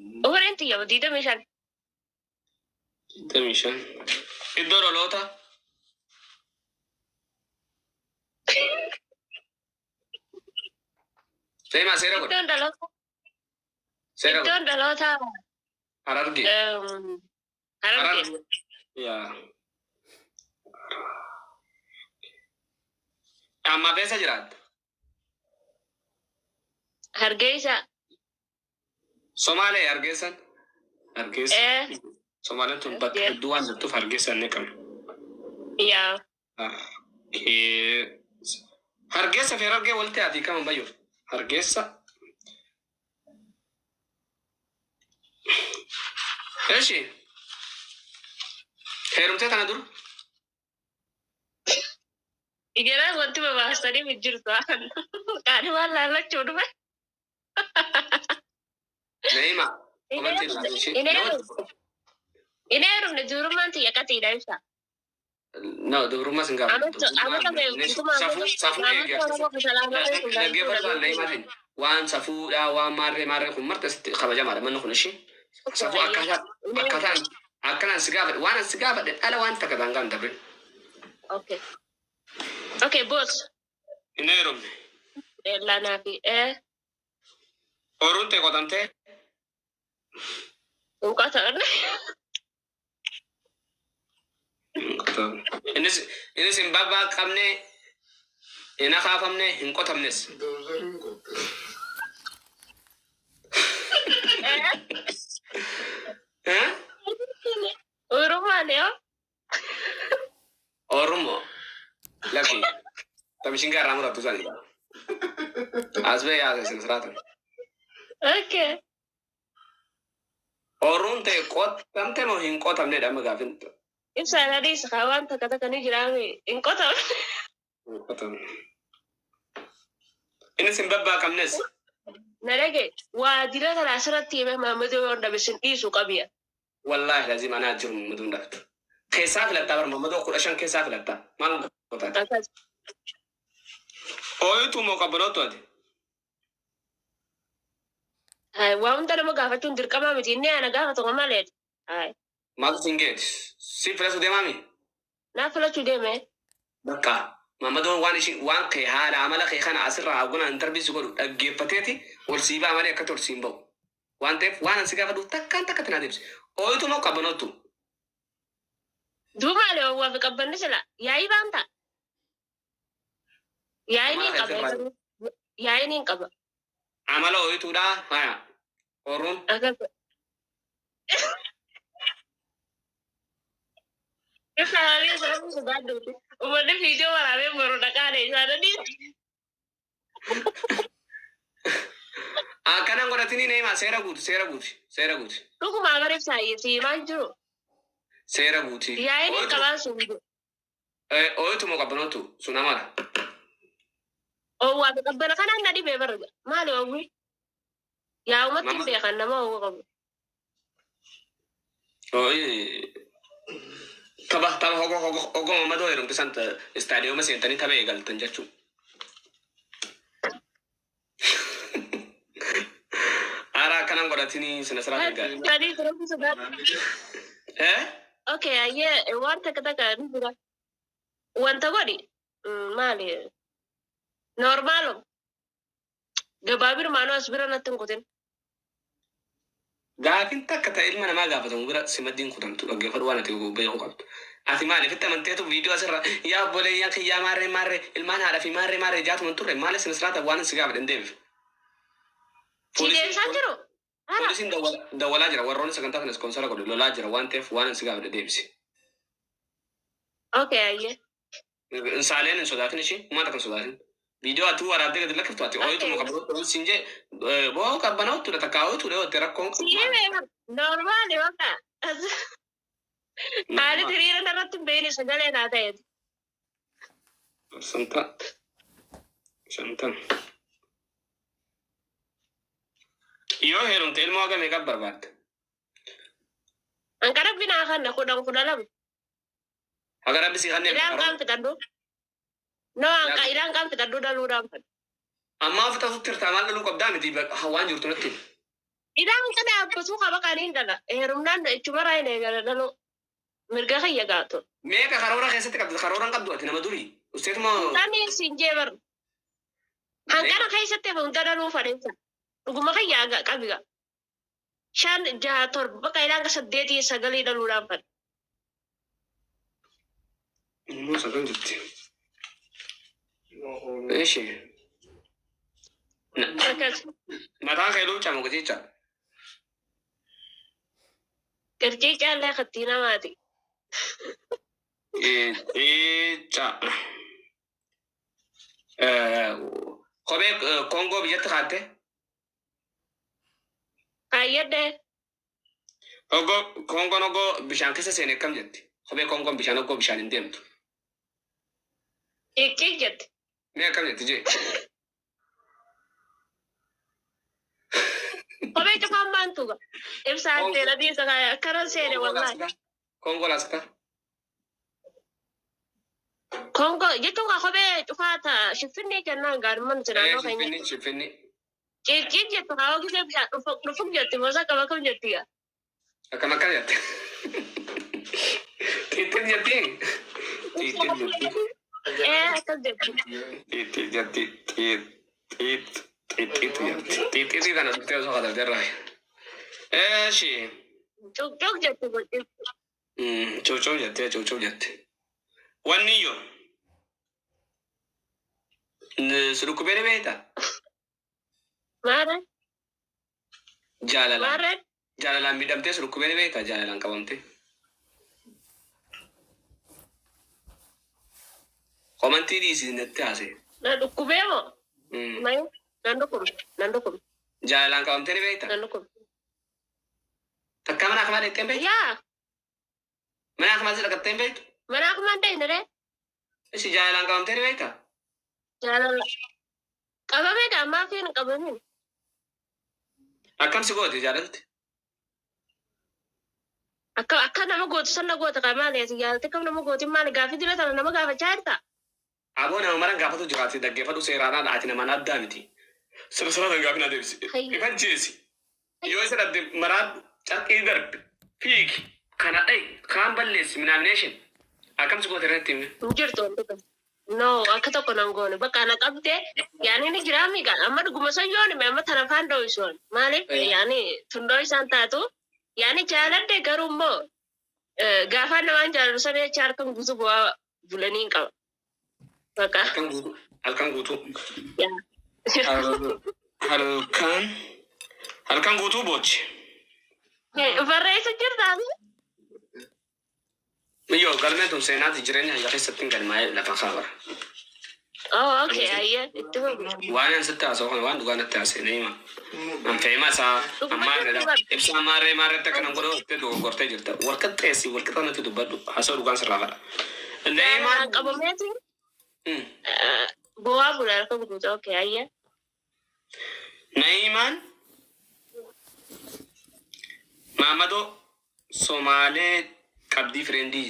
Umuriin tiyya digdamii shan. 25. Iddoo dhaloota. Seema seera godhe. Iddoon dhaloota. Seera godhe. Iddoon dhaloota. Hararge. Hararge. Yaa. Amma keessa jiraata. Hargeysa. Somaalee Hargeysan. Hargeysa. Somaaleen tun bakka hedduu waan jirtuuf Hargeysa ni qabna. Yaa. Hargeysa fi Harargee walitti ati kama bayyuu. Hargeysa. Eeshi. Heerumtee tana dur. Igeraan wanti babaastanii mijjirtu qaani waan laallachuu dhufe. Neema. Ini heerumne durummaan tiyya qatiidha ibsa. No, durummaa sin gaafa. Waan safuudha waan maarree kun marti kabajamaadha manni kun ishee. Safuu akkaataan akkanaan si gaafadhe waan si gaafadhe dhala waan takka daangaan dabre. Okay, boss. Inni heerumne. Lanaa fi Oruun ta'e qotamtee. Qotamne. Innis hin babbaa qabne hin akaafamne hin qotamnes. Oromoon yoo. Oromoo. Laki. Tamishin gaarraa muratu sani. Asbee yaasa isin siraatan. Okay. Oruun ta'e qotamte moo hin qotamne dhamma gaafin. Ibsaan adiis waan takka takka ni jiraame hin qotamne. Hin qotamne. Innis hin babbaa qabnes. Narage waa dira kana asirratti hime Maammadoo yoo dhabesin dhiisu qabiya. Wallahi lazim anaa jiru Maammadoon dhaftu. Keessaa filattaa bar Maammadoo 15 keessaa filattaa. Maal qotaate? Ooyutu moo qabbanootu ati? Waa hunda nama gaafachuun dirqamaa miti inni ana gaafatu malee. Maaltu singeeti? Si filatu deemaami? Naa filachuu deeme. Bakka Maammadoon waan kee haala amala kee kana asirraa hawwanaan interbiisi godhu dhaggeeffateeti ol siibaa malee akkatti ol siin ba'u. Waan ta'eef waan ansi gaafadhu takkaan takkatti naa deebisi. Ooyitu moo qabbanootu? Duumaalee waa fi qabbanni sila yaa'ii baanta. Yaa'ii ni qaba. Amala ooyituudhaa haya. Oruun. Isaanis aku sudah dulu. Umurnya video malamnya baru nak ada sana nih. Karena aku datang ini mas, saya ragu. Lu kemana nih saya sih maju. Saya ragu. Ya ini kalau sungguh. Oh itu mau kapan tuh? Sunamara. Oh waktu kapan kan anda di beber malu aku. Ya umat timbe kan nama aku. Oh iya. Tabah hogo Maammadoo heerumte santa istaadiyooma seentanii tapha eegaltan jechuun. Aaraa akkanaan godhatanii sina siraa eegalee. Tadi terus sudah. Oke aye wanta kata dura. Wanta godi mali normal. Gabaabir maanu asbira natin kutin. Gaafin takka ta'e ilma namaa gaafatamu bira simaddiin kutantu dhaggeeffadhu waan ati beeku qabdu. Ati maaliif itti amanteetu viidiyoo asirra yaa obboleeyyan kiyyaa maarree ilmaan haadha fi maarree jaatuman turre maaliif sin siraata waan si gaafadhe hin deebiif. Sideemsaa jiru. Poolisiin dawwalaa jira warroonni sagantaa kana ispoonsara godhe lolaa jira waan ta'eef waan si gaafadhe deebisi. Okay ayye. Insaaleen hin sodaatin ishee maata kan sodaatin. Video atu waraabdee gadi lakkiftu ati ooyitu muka biroo sinjee boo qabbanootu dha takkaa ooyitu dhiyootte rakkoon qabu. Normaali waka. Haali hiriira narratti beeni sagalee naa ta'eeti. Shantan. Yoo heerumte ilmoo haga meeqa barbaadde? An kana binaa kana kudha lama. Haga rabbi si kanneen Ilaan kan fitadhu. No, angka ilang kan kita dulu dalu dapat. Amma fita futir tamal lu qabda miti hawaan jirtu natti. Ilang kada dhaabbatu qaba qaniin dhala. Heerumnaan ichuma raayinee gara dhaloo mirga kiyya gaatu. Meeqa karoora keessatti qabdi? Karooran qabdu ati nama durii. Usteetuma Tani sinjee bar. Hanqana keessatti hunda dhaluu fadhiisa. Dhuguma kiyya qabiga. Shan jaha torba bakka ilaan ka 8 9 dhaluudhaan fadhi. immoo sagan jirti. Eeshi. Akkas. Mataan kee luuca muka jecha. Garjii caallee kattii namaati. Jecha. Kophee Kongoo biyyatti kaatte? Kaayyadde. Kongoon ogoo bishaan keessa seene akkam jetti? Kophee Kongoon bishaan ogoo bishaan hin deemtu. Ciccii jette. Mee akkam jetti jee? Kophee cufaan baantuga. Ibsaan teera dhiisa akkana seene wallahi. Kongoo laska. Kongo jechuun kophee cufaata shiffinni kennaan gaarummaan jiraannoo keenya. Shiffinni. Ciccii jettu haa ogisee bishaan dhufuuf jetti mosa qaba kam jetti yaa. Akkam akkam jette. Xiixxiit jetti. Xiixxiit jetti. Akkas jetti. Xiixxiit jetti. Xiixxiit jetti. Xiixxiitii kana dhuftee osoo kadhatee irraa. Eeshi. Cuucuuk jetti godhi. Cuucuuk jettee cuucuuk jetti. Wanni iyyoo. Sulukkubee beektaa? Maare. Jaalalaan. Maare. Jaalalaan miidhamtee sulukkubee beektaa? Jaalalaan qabamtee. Komantii dhiisii natti haasee. Na dhukkubee moo? Mayu. Nan dhukkube. Jaalalaan qabamtee ni beektaa? Nan dhukkube. Takka mana akamaa deettee hin beektu? Yaa. Mana akamaa si dhaqattee hin beektu? Mana akumaan ta'e nare. Isi jaalalaan qabamtee ni beektaa? Jaalala. Qabameedha ammaa fi hin qabamin. Akkam si goote jaalalti? Akka nama gootu sanna goota qaba maali ati jaalate kam nama gooti maali gaafii dila tana nama gaafachaa jirta. Aboo nama maran gaafatu jiraate dhaggeeffadhu seeraadhaan ati nama addaa miti. Sirriitti gaafii na deebisi. Ifan jeesi. Yoo isa dhabde maraan carqii darbe fiigi kana dhayi kaan balleessi minaamination. Akkam si goote irratti himi? Hin jirtu wanti kun. No akka tokko nan goone bakka ana qabde yaani ni jiraa miiqa amma dhuguma sayyoon amma tana faan dho'isuun maaliif yaani tundoo isaan taatu yaani jaaladde garuu immoo gaafa namaan jaalatu sana jecha harkaan guutuu bu'aa bulanii hin qaba. Bakka. Halkan guutuu. Halkan guutuu boochi. Barreessa jirtaa? Yoo galmeen tun seenaati jireenya hayyaa keessatti hin galmaa'ee lafa kaabara. Oh, okay, ayyee itti fufu. Waan an sitti haasa'u kana waan dhugaa natti haasa'e ni hima. An fe'ima isaa ammaarreedha. Ibsaa maarreetti akka nan godhuu itti dogoggortee jirta. Walqixa natti dubbadhu haasa'u dhugaan sirraa fadha. Naayimaan qabameeti. Bu'aa bula harka guutuu okay, ayyee. Naayimaan Maamadoo Somaalee qabdii firendii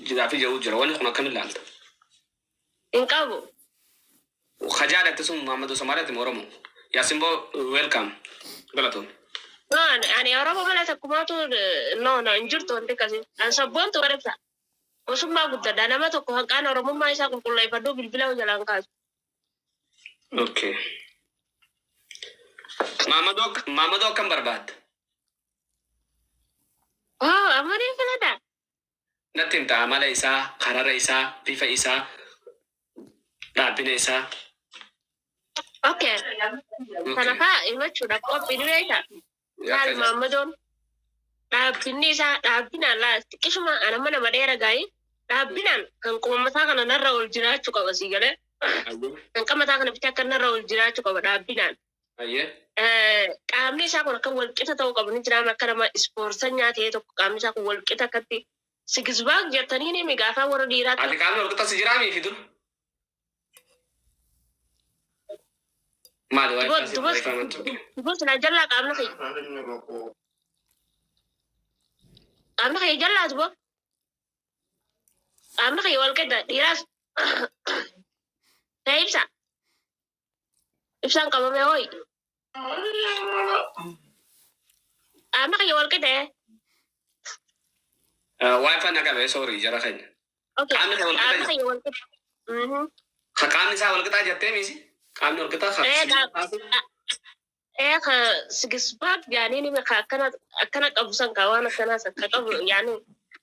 jidaafi jedhu jira. Wanni kun akkam ilaalta? Hin qabu. Kajaadhatte sun Maamadoo Somaaleeti Oromoo. Yaasimbo welcome. Galatoon. Ani Oromoo malee takkumaatu no hin jirtu wanti akkasii. An sabboontu barreessa. Osummaa guddaadha nama tokko hanqaan Oromummaa isaa qulqulleeffadhuu bilbila jalaan kaasu. Okay. Maamadoo akkam barbaadda? Oh, amanii filadha. Natti himta amala isaa, karara isaa, bifa isaa, dhaabbina isaa. Okay. Kanafaa himachuudhaaf qophiin beekta. Maal Maammadoon dhaabbinni isaa dhaabbinaan xiqqishuma anamma nama dheera gaa'ii dhaabbinaan kan mataa kana narra ol jiraachuu qaba sii galee. Kan mataa kana bitaa akka narra ol jiraachuu qaba dhaabbinaan. Qaamni isaa kun akka walqixa ta'uu qabu ni jiraama akka nama ispoortii ta'e tokko qaamni isaa kun walqixa akkatti sigisbaag jettanii ni migaafaa warra dhiiraatti. Ati qaamni walqixa si jiraamii fi dur? Maali Dubos na jallaa qaamna kee. Qaamna kee jallaa dubo. Qaamna kee walqixa dhiiraas. Ta'e ibsa. Ibsaan qabame hooyi. qaamni kiyya wal qixee. Wifi na qabe sorry jara keenya. Okay. Qaamni kiyya wal qixee. Qaamni kiyya wal qixee. Qaamni isaa wal qixaa jettee misi? Qaamni wal qixaa ka sigisbaak yaani ni akkana qabu san ka waan akkana san ka qabu yaani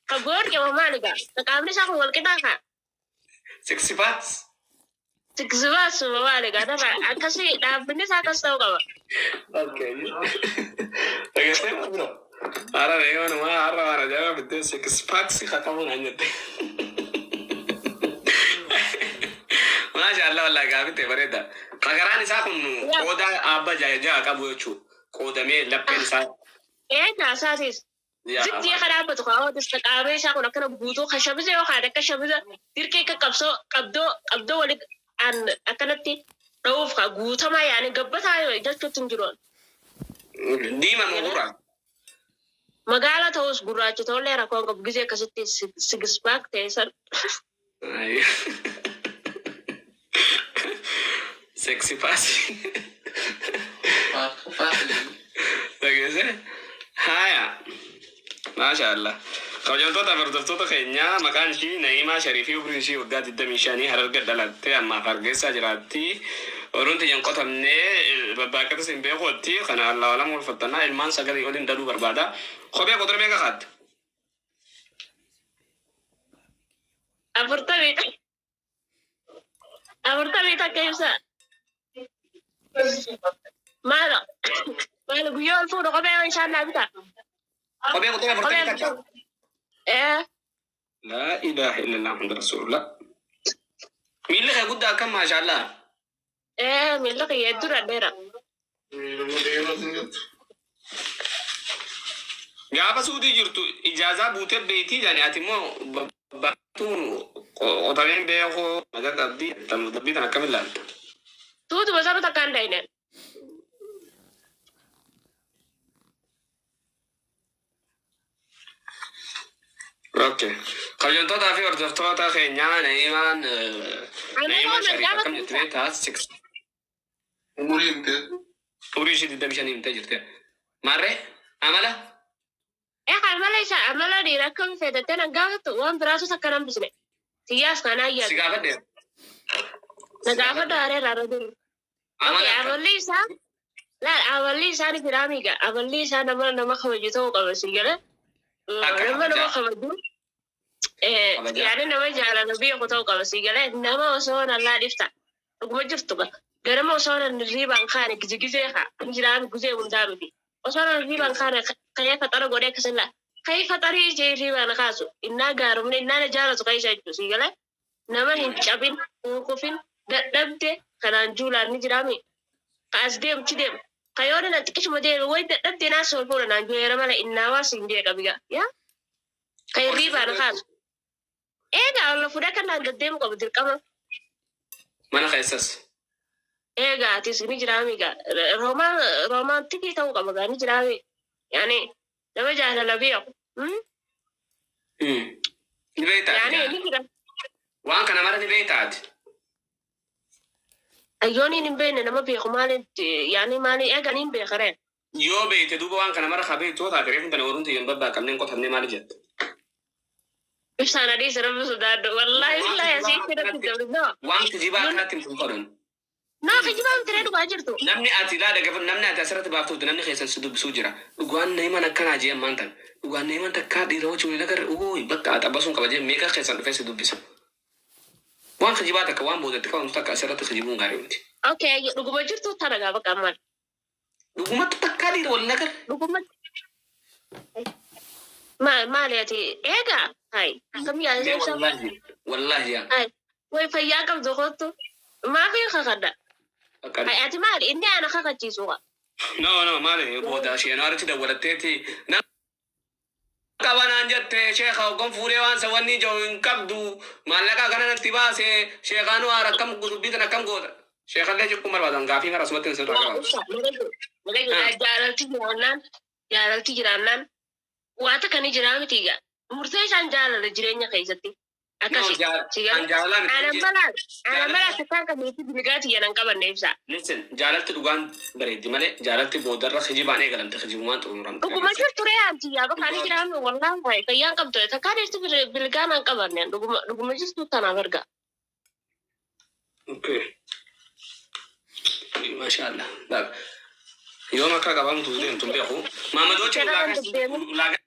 ka goorke maaliga qaamni isaa kun wal qixaa ka. Sigisbaak maaliga daba akkasii dhaabbinni isaa akkas ta'uu qaba. Okay. Dhageessee bro. Ara reewan maa har'a waan ajaa'iba bittee sigisbaak si qabu naan jette. Maashaallah wallahi gaafite bareeda. Qagaraan isaa kun qooda abba jaa qabu jechuudha. Qoodamee lapheen isaa. Taasaatis. Zitti akka dhaabbatu kaawwatis qaamee isaa kun akkana guutuu kan shabisa yookaan akka shabisa dirqee akka qabdoo wali akkanatti dha'uuf ka guutamaa yaani gabbataa jechuutti hin jiru. Diimaa moo gurraacha? Magaalaa ta'us gurraacha ta'ullee rakkoon qabu gisee akkasitti sigisbaak ta'e san. Sexy pasi. Dhageesse? Haya. Maashaallah. Kabajamtoota hordoftoota keenyaa maqaan ishii Na'imaa Shariifii umriin ishii waggaa 25 Hararge dhalattee ammaaf Hargeysa jiraatti. Oduun tiyyan qotamnee babbaaqatas hin beekuutti kana Allah wala mul'attannaa ilmaan sagalee waliin daduu barbaada. Kophee qotura meeqa qaadde? 40 takka ibsa. Maala guyyaa ol fuudhu kophee inshallah bita. Kophee qotura 40 takka. La ilaha illallah Muhammad Rasulullah. Miilli kee guddaa akkam maashaallah. Miilli kee dura dheera. Gaafa suutii jirtu ijaazaa buutee beetii jaani ati immoo baattuu qotameen beekoo magaa qabdii dabbii tan akkamiin laalta? Tuutu basaba takkaan dayne. Okay. Kabajamtootaa fi hordoftoota keenyaa Na'imaan Shariif akkam jettee taas six. Umurii ishee 25 himtee jirte. Maarree amala? Amala isa amala dhiira akkam feedattee nan gaafatu waan biraatu takka nan bisne. Siyyaas kanaa yaadu. Si gaafadhe? Na gaafadhu haree raara jiru. Amalli isaa ni firaamiga. Amalli isaa nama kabaju ta'uu qaba si galee. Nama kabaju. Yaani nama jaalala biyya kuta'uu qaba si galee. Nama osoo nallaa dhifta. Dhuguma jirtu ba. Ganama osoo nan riibaan kaane gizigizee haa. Jiraami guzee hundaa miti. Osoo nan riibaan kaane kayee faxara godhee akkasilla. Kayee faxarii ishee riibaan kaasu. Innaa gaarumne innaa na jaalatu kayee isaa jechuun si galee. Nama hin cabin, hin kufin, dadhabde kanaan juulaan ni jiraami. Kaas deemchi deemu. Kayoona na xiqqishuma deemu wayi dadhabde naa sol fuudha naan juuleera mala innaawaa siin jee qabiga. Yaa? Kayee riibaan kaasu. Eegaa olla fuudhaa kan naan deddeemu qabu dirqama. Mana keessas. Eegaa atis ni jiraami gaa. Roomaantikii ta'uu qaba gaa ni jiraami. Yaani nama jaalala beeku. Ni beektaa? Yaani ni jira. Waan kana mara ni beektaati. Ayyooni hin beekne nama beeku maali yaani maali eegaa ni beekaree. Yoo beekte duuba waan kana mara qabee toota reefu kana waruun tiyyan babbaaqamneen qotamnee maali jette? Ibsaan adii sirbi sodaadhu. Wallaahi asii fedhatti dabdino. Waan kijibaa akkanatti hin fuudhan. Naa kijibaa miti dhugaa jirtu. Namni ati laada gafa namni ati asirratti baaftuuti namni keessan si dubbisuu jira. Dhugaan Na'imaan akkanaa jee ammaan tan. Dhugaan Na'imaan takkaa dhiira wajjin waliin agarre bakka xabbasuun qaba jee meeqa keessan dhufee si dubbisa. Waan kijibaa takka waan boodatti qabantu takka asirratti kijibuun gaarii miti. Okay, dhuguma jirtu tana gaafa qaamaan. Dhugumatti takkaa dhiira waliin agarre. Dhugumatti. Maali ati eegaa? Hai, akkamii yaaduu Wallahi yaa. Hai, way fayyaa qabdu kottu. Maafi kakadda. Hai, ati maali inni ana kakachiisu qa. No, maali booda sheenaaritti dawwalatteeti. Qabanaan jette sheekha hoggan fuudhee waan sawwanni jiru hin qabdu maallaqa kana natti baase sheekhaanu haara akkam dubbitan akkam goota. Sheekhallee jechuun barbaadan gaafii mara asumatti hin sirraa qabaatu. Jaalalti jiraannaan waata kan jiraa miti gaa. Murtee isaan jaalala jireenya keessatti. Akkasi. Ana mala takkaan kan nuti biligaati jedhan qabanne ibsa. Listen, jaalatti dhugaan bareeddi malee jaalatti boodarra kijibaan eegalamte kijibumaan xumuramte. Dhuguma ture aanti yaa bakka jiraan wallaan waa'ee fayyaan qabdu takkaan irti bilgaan an qabanne dhuguma jirtu tanaaf arga. Okay. Mashallah. Yoo makka qabamu tuuteen tun beeku. Maammadoo ulaagaa.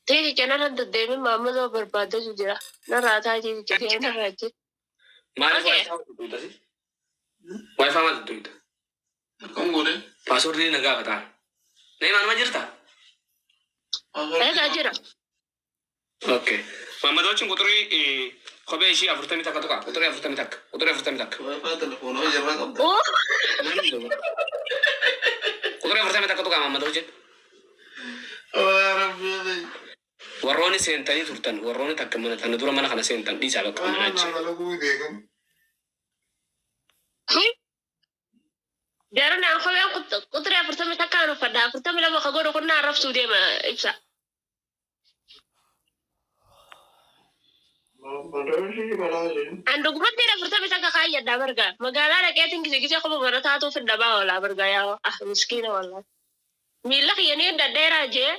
Tiri kenarra deddeebiin maammadoo barbaadatu jira. Narraa taatee jedhee narraa jira. Maaliif Wi-Fi maal dudduuta? Akkam goone? Paaswordii na gaafataa. Nee maaluma jirta? Eegaa jira. Okay. Maammadootiin quxurii kophee ishii 40 takka tuqa. Quxurii 40 takka. Quxurii 40 takka. Wi-Fi telefoonoo jirraa qabda. Quxurii 40 takka tuqa maammadootiin. Rabbi. Warroonni seentanii turtan. Warroonni takka mana kana dura mana kana seentan dhiisaa bakka mana achi. Jarang nak kau yang kuteri apa pertama tak kan pada pertama lama kau goro kena Arab Saudi mah ibsa. Ando gumat ni dah pertama tak kaya dah berga. Magala nak kaya tinggi segi aku mengarah tahu firda bawa lah berga ya miskin wallah. Milah yang ni dah daerah je.